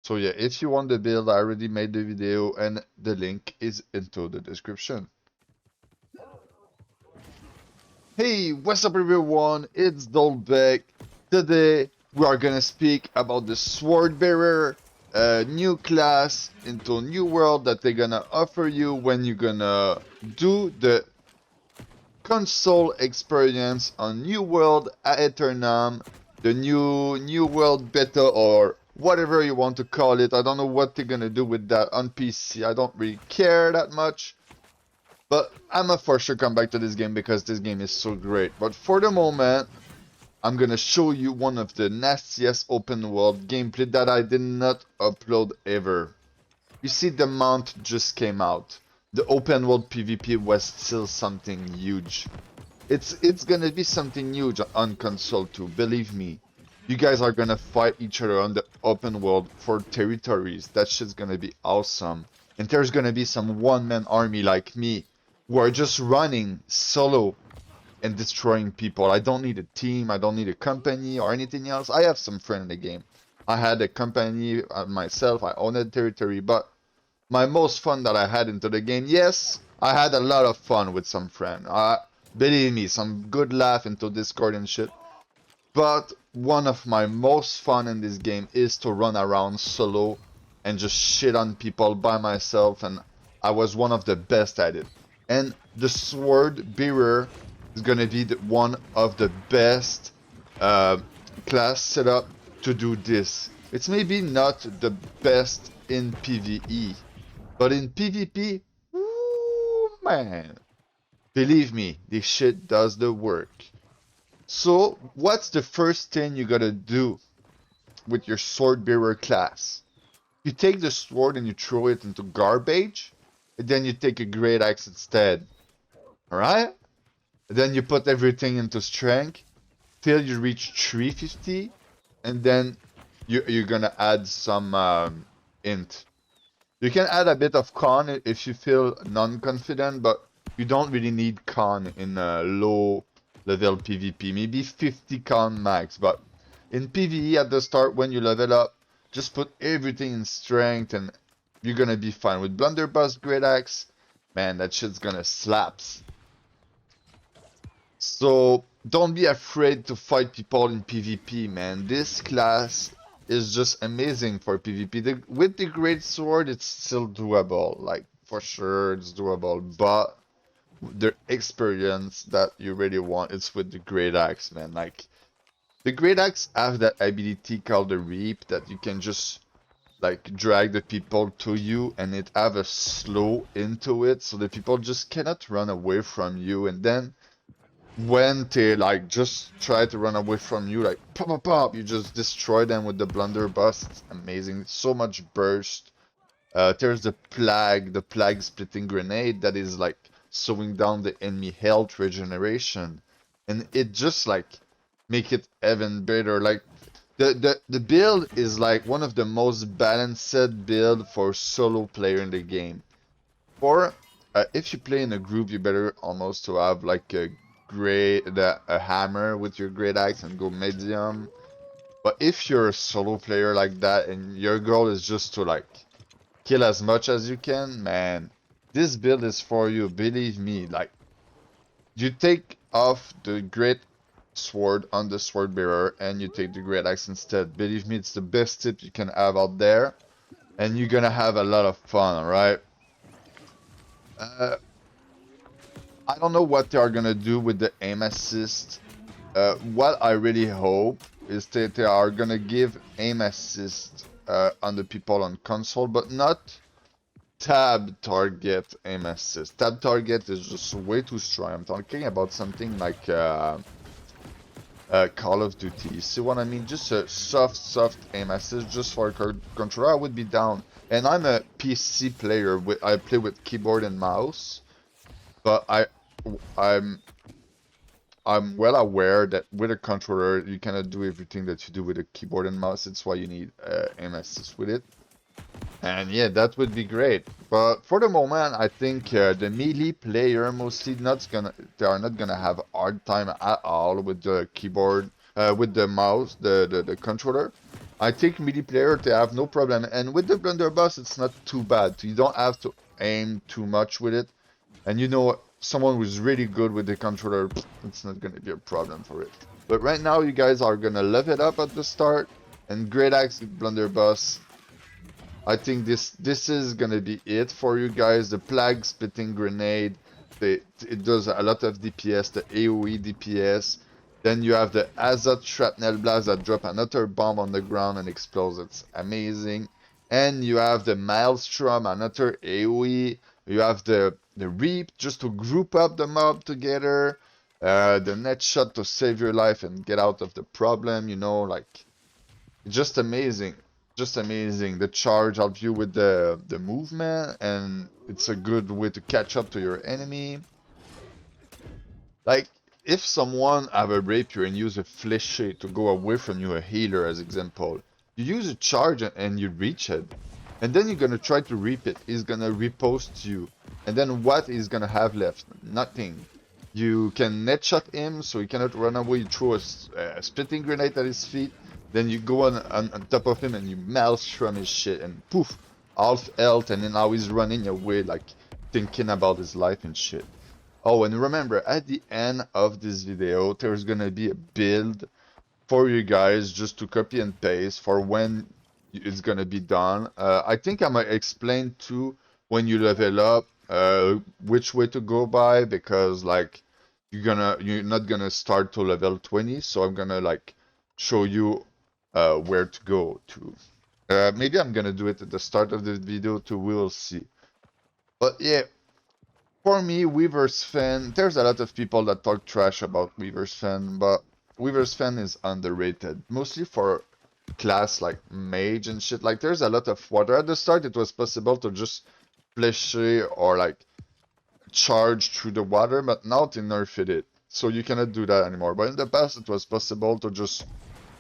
So yeah, if you want the build, I already made the video and the link is into the description. Hey, what's up everyone? It's Dolbeck. Today we are gonna speak about the Swordbearer, a new class into a new world that they're gonna offer you when you're gonna do the console experience on New World Aeternum, the new world beta or whatever you want to call it. I don't know what they're gonna do with that on PC. I don't really care that much. But I'ma for sure come back to this game because this game is so great. But for the moment, I'm gonna show you one of the nastiest open world gameplay that I did not upload ever. You see, the mount just came out. The open world PvP was still something huge. It's gonna be something huge on console too, believe me. You guys are gonna fight each other on the open world for territories. That shit's gonna be awesome. And there's gonna be some one-man army like me who are just running solo and destroying people. I don't need a team, I don't need a company or anything else. I have some friends in the game. I had a company myself, I owned a territory, but my most fun that I had into the game, yes, I had a lot of fun with some friend. Believe me, some good laugh into Discord and shit. But one of my most fun in this game is to run around solo and just shit on people by myself, and I was one of the best at it. And the Swordbearer is gonna be one of the best class setup to do this. It's maybe not the best in PvE, but in PvP, woo, man, believe me, this shit does the work. So, what's the first thing you gotta do with your Swordbearer class? You take the sword and you throw it into garbage, and then you take a great axe instead. Alright? Then you put everything into strength till you reach 350, and then you're gonna add some int. You can add a bit of con if you feel non-confident, but you don't really need con in a low level PvP. Maybe 50 con max, but in PvE at the start when you level up, just put everything in strength and you're gonna be fine. With Blunderbuss Great Axe, man, that shit's gonna slaps. So don't be afraid to fight people in PvP, man. This class is just amazing for PvP. With the Greatsword, it's still doable. Like, for sure, it's doable. But the experience that you really want is with the Great Axe, man. Like, the Great Axe have that ability called the Reap that you can just, like, drag the people to you and it have a slow into it. So the people just cannot run away from you. And then when they like just try to run away from you, like pop pop pop, you just destroy them with the blunderbuss. It's amazing. So much burst. There's the plague splitting grenade that is like slowing down the enemy health regeneration, and it just like make it even better. Like the build is like one of the most balanced build for solo player in the game. For if you play in a group, you better almost to have like a hammer with your great axe and go medium. But if you're a solo player like that and your goal is just to like kill as much as you can, man, this build is for you. Believe me. Like, you take off the great sword on the Swordbearer and you take the great axe instead. Believe me, it's the best tip you can have out there, and you're gonna have a lot of fun. All right. I don't know what they are gonna do with the aim assist. What I really hope is that they are gonna give aim assist on the people on console, but not tab target aim assist. Tab target is just way too strong. I'm talking about something like Call of Duty. You see what I mean? Just a soft aim assist just for a controller. I would be down. And I'm a PC player. I play with keyboard and mouse. But I'm well aware that with a controller you cannot do everything that you do with a keyboard and mouse. It's why you need aim assist with it. And yeah, that would be great. But for the moment, I think the melee player mostly they are not gonna have a hard time at all with the keyboard, with the mouse, the controller. I think melee player they have no problem, and with the blunderbuss it's not too bad. You don't have to aim too much with it, and you know someone who's really good with the controller, it's not gonna be a problem for it. But right now you guys are gonna level it up at the start, and great axe with blunderbuss. I think this is gonna be it for you guys. The plague spitting grenade, it does a lot of DPS, the AoE DPS. Then you have the Azot Shrapnel Blast that drop another bomb on the ground and explodes. It's amazing. And you have the Maelstrom, another AoE. You have the Reap just to group up the mob together. The Net Shot to save your life and get out of the problem, you know, like just amazing. Just amazing. The charge helps you with the movement, and it's a good way to catch up to your enemy. Like, if someone have a rapier and use a fléché to go away from you, a healer as example, you use a charge and you reach it. And then you're gonna try to reap it. He's gonna repost you. And then what he's gonna have left? Nothing. You can net shot him so he cannot run away. You throw a splitting grenade at his feet. Then you go on top of him and you maelstrom his shit and poof, half health, and then now he's running away like thinking about his life and shit. Oh, and remember, at the end of this video, there's gonna be a build for you guys just to copy and paste for when it's gonna be done. I think I might explain too when you level up which way to go by, because like you're not gonna start to level 20, so I'm gonna like show you where to go to. Maybe I'm gonna do it at the start of the video too, we will see. But yeah, for me, Weaver's Fen, there's a lot of people that talk trash about Weaver's Fen, but Weaver's Fen is underrated. Mostly for class like mage and shit. Like there's a lot of water. At the start it was possible to just fléché or like charge through the water, but now they nerfed it. So you cannot do that anymore. But in the past it was possible to just...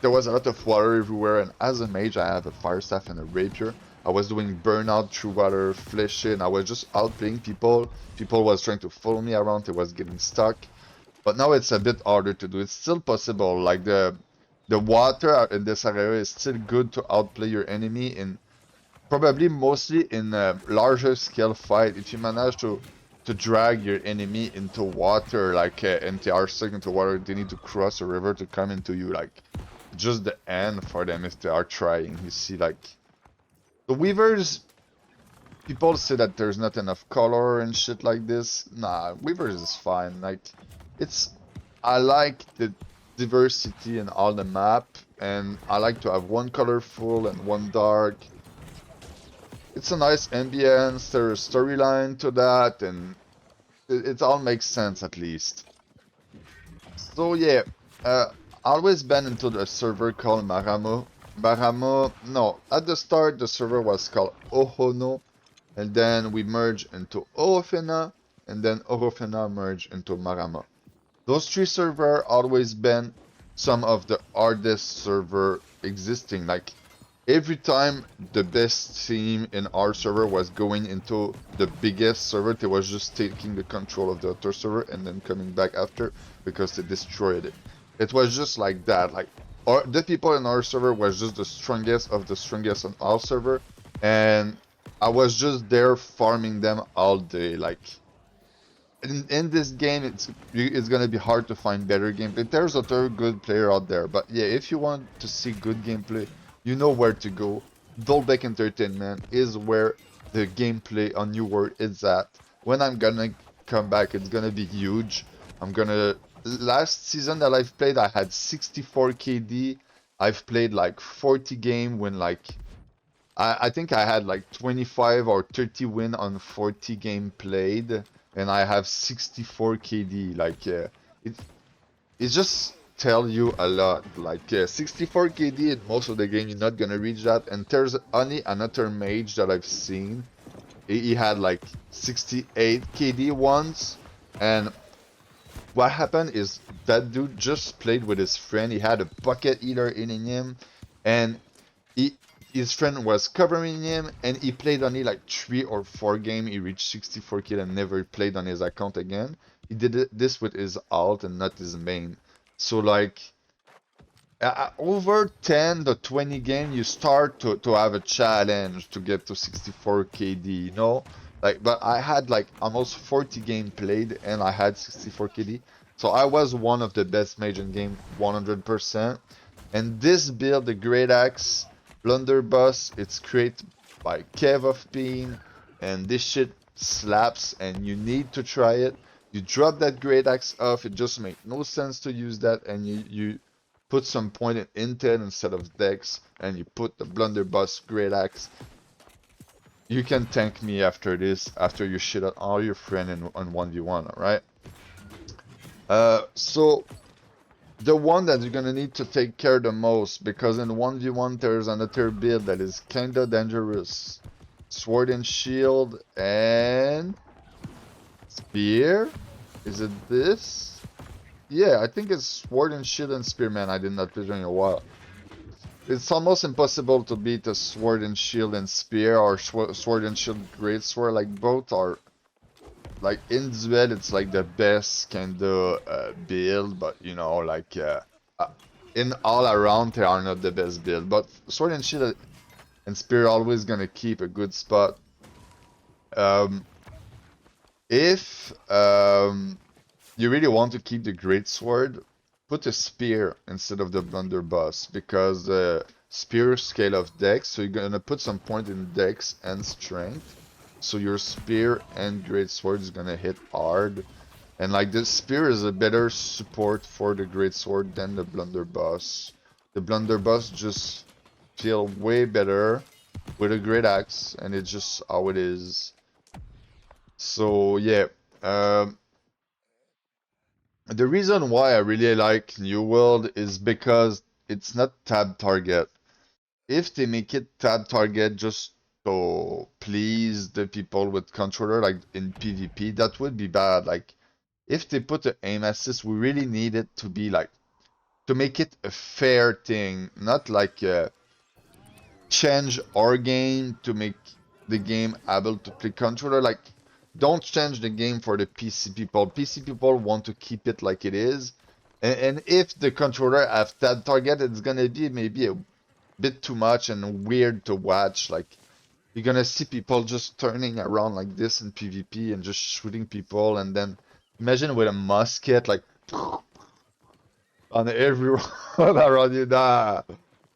There was a lot of water everywhere, and as a mage I have a fire staff and a rapier. I was doing burnout through water, fléché, and I was just outplaying people. People was trying to follow me around, it was getting stuck. But now it's a bit harder to do. It's still possible, like the water in this area is still good to outplay your enemy in probably mostly in a larger scale fight. If you manage to drag your enemy into water, like and they are stuck into water, they need to cross a river to come into you, like just the end for them if they are trying. You see, like the weavers, people say that there's not enough color and shit like this. Nah, weavers is fine. Like it's, I like the diversity in all the map, and I like to have one colorful and one dark. It's a nice ambience, there's a storyline to that, and it all makes sense at least. So yeah, always been into the server called Maramo. Maramo, no, at the start the server was called Ohono, and then we merged into Orofena, and then Orofena merged into Maramo. Those three servers always been some of the hardest server existing. Like every time the best team in our server was going into the biggest server, they was just taking the control of the other server and then coming back after because they destroyed it. It was just like that. Like the people in our server was just the strongest of the strongest on our server, and I was just there farming them all day. Like in this game, it's gonna be hard to find better gameplay. There's other good player out there, but yeah, if you want to see good gameplay, you know where to go. Dolbeck Entertainment is where the gameplay on New World is at. When I'm gonna come back, it's gonna be huge. I'm gonna... Last season that I've played, I had 64 KD. I've played like 40 game when like... I think I had like 25 or 30 win on 40 game played, and I have 64 KD. Like it just tell you a lot. Like 64 KD in most of the game, you're not gonna reach that. And there's only another mage that I've seen. He had like 68 KD once, and what happened is that dude just played with his friend. He had a bucket eater in him, and his friend was covering him, and he played only like 3 or 4 games. He reached 64 kill and never played on his account again. He did this with his alt and not his main. So like, Over 10 to 20 game, you start to have a challenge to get to 64 KD, you know? Like, but I had like almost 40 game played and I had 64 KD. So I was one of the best mage in game, 100%. And this build, the Great Axe, Blunderbuss, it's created by Kev of Peen. And this shit slaps and you need to try it. You drop that Great Axe off, it just makes no sense to use that, and you put some point in Intel instead of Dex, and you put the Blunderbuss Great Axe. You can thank me after this, after you shit on all your friends on 1v1, alright? So, the one that you're gonna need to take care the most, because in 1v1 there's another build that is kinda dangerous. Sword and Shield and Spear? Is it this? Yeah, I think it's Sword and Shield and Spearman. I did not play in a while. It's almost impossible to beat a Sword and Shield and Spear or Sword and Shield Greatsword. Like, both are, like, in duel, it's like the best kind of build, but you know, like, in all around, they are not the best build. But Sword and Shield and Spear are always gonna keep a good spot. If you really want to keep the Greatsword, put a spear instead of the blunderbuss, because the spear scale of dex, so you're gonna put some point in dex and strength, so your spear and greatsword is gonna hit hard. And like the spear is a better support for the greatsword than the blunderbuss. The blunderbuss just feel way better with a great axe, and it's just how it is. So yeah, the reason why I really like New World is because it's not tab target. If they make it tab target just to please the people with controller, like in PvP, that would be bad. Like, if they put the aim assist, we really need it to be like, to make it a fair thing, not like change our game to make the game able to play controller. Like, don't change the game for the PC people. PC people want to keep it like it is. And if the controller have that target, it's gonna be maybe a bit too much and weird to watch. Like, you're gonna see people just turning around like this in PvP and just shooting people, and then imagine with a musket, like, on everyone around you. Nah.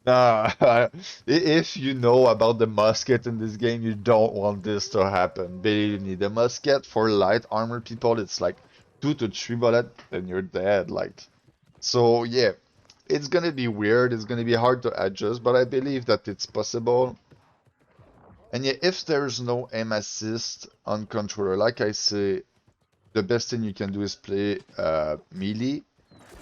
Nah, if you know about the musket in this game, you don't want this to happen. Believe me, the musket for light armor people, it's like 2 to 3 bullets, then you're dead. Like, so yeah, it's gonna be weird. It's gonna be hard to adjust, but I believe that it's possible. And yeah, if there's no aim assist on controller, like I say, the best thing you can do is play melee.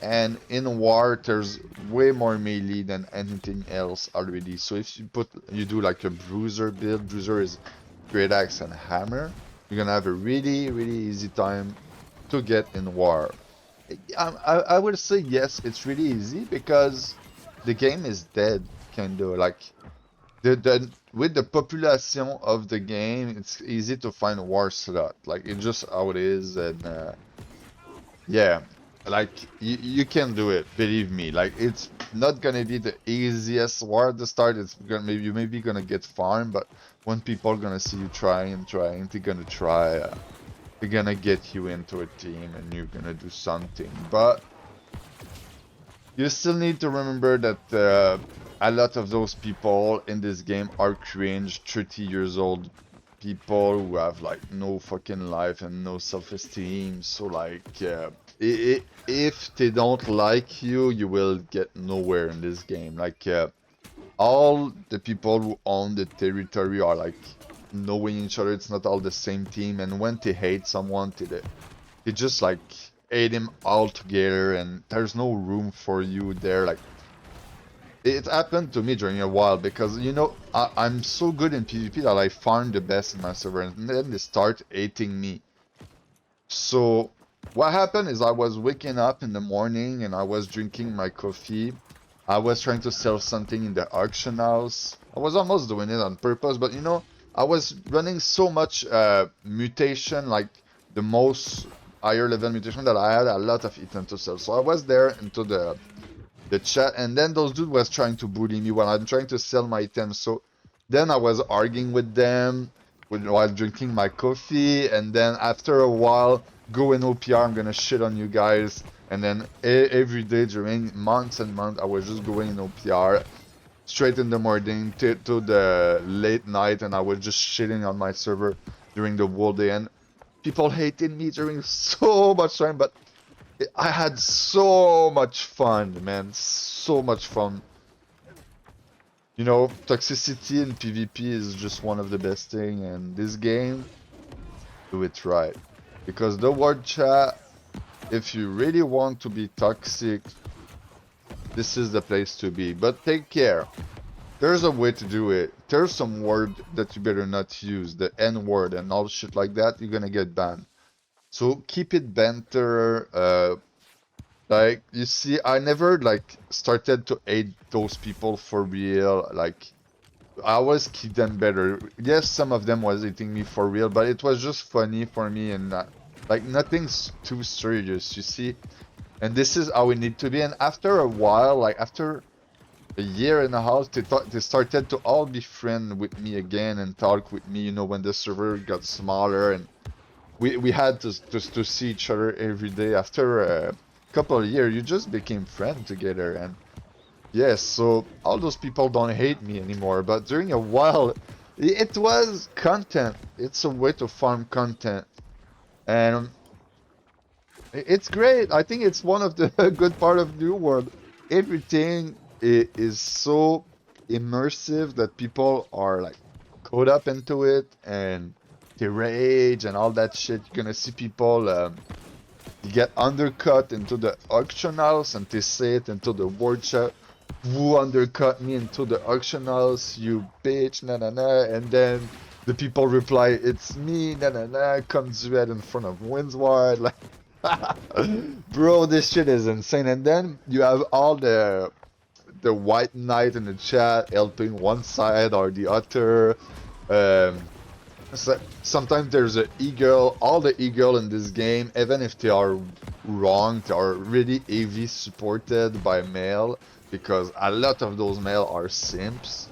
And in war, there's way more melee than anything else already. So if you do like a bruiser build, bruiser is great axe and hammer, you're gonna have a really, really easy time to get in war. I would say yes, it's really easy because the game is dead, kinda. Like, with the population of the game, it's easy to find a war slot. Like, it's just how it is, and yeah, like, you can do it, believe me. Like, it's not gonna be the easiest war at the start. It's gonna, maybe you may be gonna get farmed, but when people are gonna see you trying, they're gonna try. They're gonna get you into a team, and you're gonna do something. But you still need to remember that a lot of those people in this game are cringe, 30 years old people who have like no fucking life and no self-esteem. So like, if they don't like you, you will get nowhere in this game. Like, all the people who own the territory are like knowing each other. It's not all the same team, and when they hate someone, they just like hate him all together, and there's no room for you there. Like, it happened to me during a while, because you know, I'm so good in PvP that I farm the best in my server, and then they start hating me. So what happened is I was waking up in the morning and I was drinking my coffee. I was trying to sell something in the auction house. I was almost doing it on purpose, but you know, I was running so much mutation, like the most higher level mutation, that I had a lot of item to sell. So I was there into the the chat, and then those dude was trying to bully me while I'm trying to sell my items. So then I was arguing with them while drinking my coffee, and then after a while, go in OPR, I'm gonna shit on you guys. And then every day during months and months, I was just going in OPR straight in the morning to the late night, and I was just shitting on my server during the whole day. And people hated me during so much time, but I had so much fun, man. So much fun. You know, toxicity in PvP is just one of the best thing, and this game, do it right. Because the word chat, if you really want to be toxic, this is the place to be. But take care. There's a way to do it. There's some word that you better not use, the N word and all shit like that, you're gonna get banned. So keep it banter, like, you see, I never, like, started to hate those people for real. Like, I always keep them better. Yes, some of them was hating me for real, but it was just funny for me and not, like, nothing's too serious, you see? And this is how we need to be. And after a while, like, after a year and a half, they started to all be friends with me again and talk with me, you know, when the server got smaller, and we had to see each other every day. After a couple of years, you just became friends together, and yes, so all those people don't hate me anymore. But during a while, it was content. It's a way to farm content, and it's great. I think it's one of the good part of New World. Everything is so immersive that people are like caught up into it, and they rage and all that shit. You're gonna see people get undercut into the auction house, and they say it into the word chat. Who undercut me into the auction house, you bitch, na na na, and then the people reply, it's me, na na na, comes red in front of Windsward, like, bro, this shit is insane. And then you have all the white knight in the chat helping one side or the other. So sometimes there's a e-girl. All the e-girl in this game, even if they are wrong, they are really heavy supported by male, because a lot of those male are simps.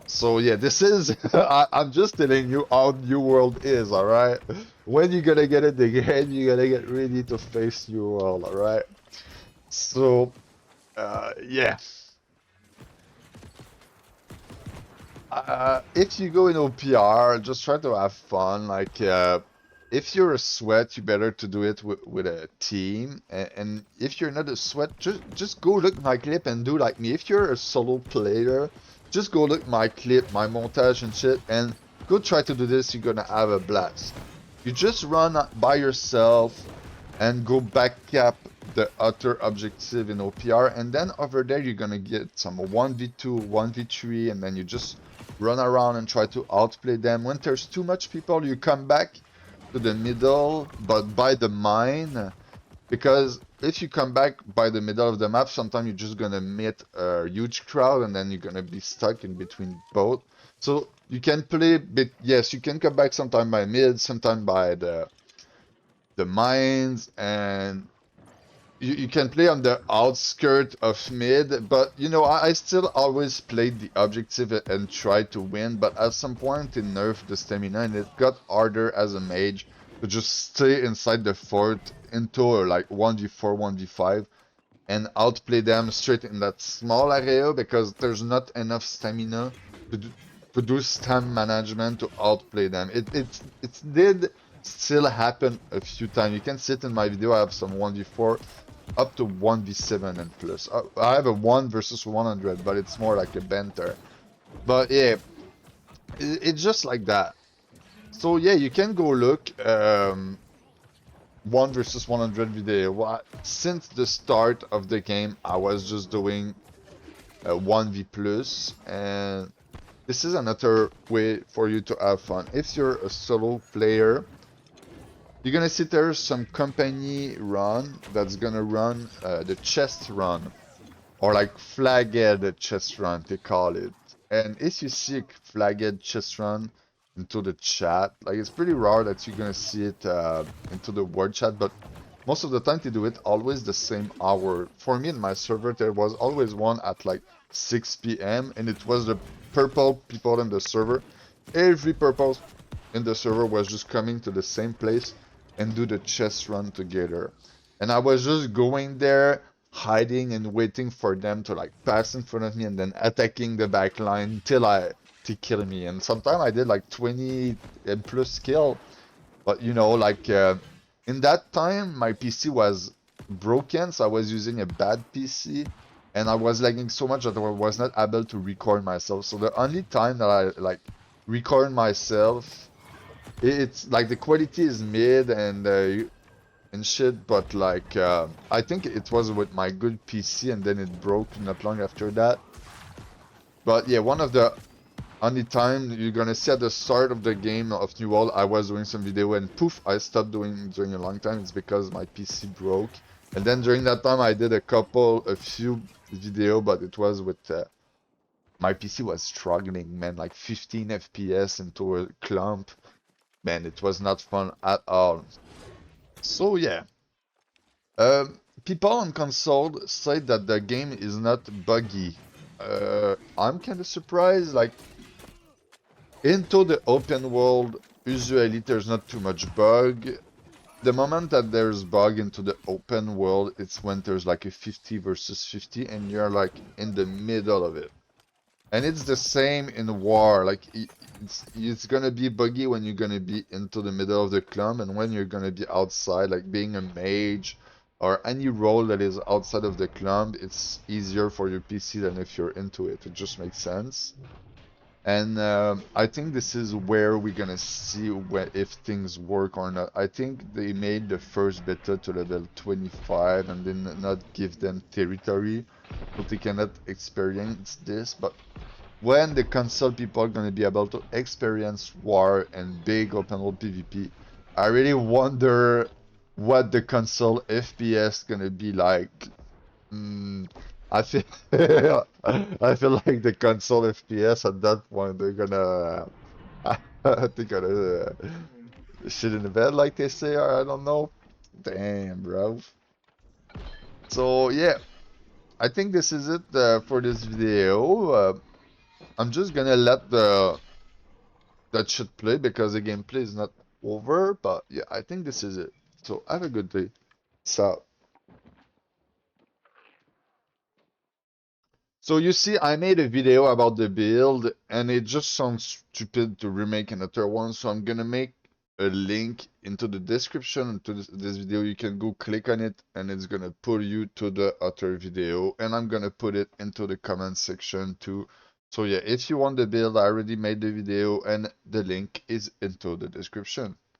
So yeah, this is I'm just telling you how New World is, alright? When you gonna get it the game, you gotta get ready to face New World, alright? So yeah. If you go in OPR, just try to have fun. Like, if you're a sweat, you better to do it with a team. And if you're not a sweat, just go look my clip and do like me. If you're a solo player, just go look my clip, my montage and shit, and go try to do this. You're gonna have a blast. You just run by yourself and go back cap the other objective in OPR, and then over there you're gonna get some 1v2, 1v3, and then you just run around and try to outplay them. When there's too much people, you come back to the middle, but by the mine, because if you come back by the middle of the map, sometimes you're just gonna meet a huge crowd, and then you're gonna be stuck in between both. So you can play bit, yes, you can come back sometime by mid, sometime by the mines, and you can play on the outskirt of mid, but you know, I still always played the objective and tried to win, but at some point it nerfed the stamina, and it got harder as a mage to just stay inside the fort into like 1v4, 1v5 and outplay them straight in that small area, because there's not enough stamina to do stam management to outplay them. It did still happen a few times. You can see it in my video. I have some 1v4 up to 1v7 and plus. I have a 1 versus 100, but it's more like a banter. But yeah, it's just like that. So yeah, you can go look 1 versus 100 video. Since the start of the game, I was just doing 1v plus, and this is another way for you to have fun. If you're a solo player, you're gonna see there's some company run that's gonna run the chest run, or like flagged chest run, they call it. And if you see a flagged chest run into the chat, like, it's pretty rare that you're gonna see it into the word chat, but most of the time they do it always the same hour. For me in my server, there was always one at like 6 p.m. and it was the purple people in the server. Every purple in the server was just coming to the same place and do the chest run together. And I was just going there, hiding and waiting for them to like pass in front of me and then attacking the back line till to kill me. And sometimes I did like 20 and plus kill. But you know, like in that time, my PC was broken, so I was using a bad PC, and I was lagging so much that I was not able to record myself. So the only time that I like record myself, it's like the quality is mid and shit, but like I think it was with my good PC, and then it broke not long after that. But yeah, one of the only time you're gonna see at the start of the game of New World, I was doing some video and poof, I stopped doing during a long time. It's because my PC broke. And then during that time, I did a few video, but it was with my PC was struggling, man, like 15 FPS into a clump. Man, it was not fun at all. So yeah, people on console say that the game is not buggy. I'm kind of surprised, like. Into the open world, usually there's not too much bug. The moment that there's bug into the open world, it's when there's like a 50 versus 50 and you're like in the middle of it. And it's the same in war, like it's gonna be buggy when you're gonna be into the middle of the clump and when you're gonna be outside, like being a mage or any role that is outside of the clump, it's easier for your PC than if you're into it. It just makes sense. And I think this is where we're gonna see if things work or not. I think they made the first beta to level 25 and then not give them territory, so they cannot experience this. But when the console people are gonna be able to experience war and big open world PvP, I really wonder what the console FPS gonna be like. I feel I feel like the console FPS at that point they're gonna they're gonna shit in the bed like they say, or I don't know. Damn, bro. So yeah, I think this is it for this video. I'm just gonna let that shit play because the gameplay is not over. But yeah, I think this is it. So have a good day. So. So you see, I made a video about the build, and it just sounds stupid to remake another one, so I'm gonna make a link into the description to this video. You can go click on it, and it's gonna pull you to the other video, and I'm gonna put it into the comment section too. So yeah, if you want the build, I already made the video, and the link is into the description.